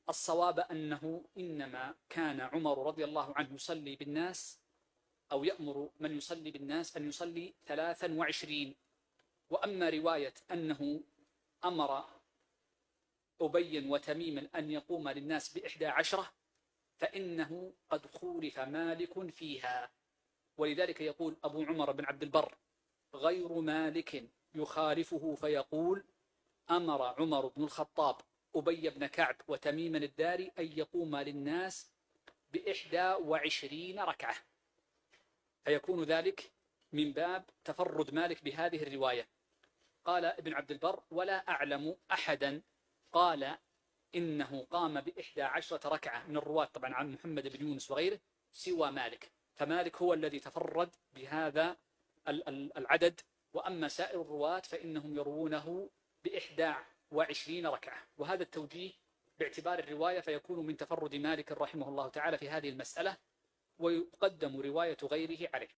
الصواب أنه إنما كان عمر رضي الله عنه يصلي بالناس أو يأمر من يصلي بالناس أن يصلي 23. وأما رواية أنه أمر أبي وتميم أن يقوم للناس ب11 فإنه قد خولف مالك فيها. ولذلك يقول أبو عمر بن عبد البر غير مالك يخالفه فيقول أمر عمر بن الخطاب أبي بن كعب وتميم الداري أن يقوم للناس ب21 ركعة، فيكون ذلك من باب تفرد مالك بهذه الرواية. قال ابن عبد البر ولا أعلم أحدا قال إنه قام ب11 ركعة من الرواة طبعا عن محمد بن يونس وغيره سوى مالك، فمالك هو الذي تفرد بهذا العدد، وأما سائر الرواة فإنهم يروونه ب21 ركعة. وهذا التوجيه باعتبار الرواية فيكون من تفرد مالك رحمه الله تعالى في هذه المسألة، ويقدم رواية غيره عليه.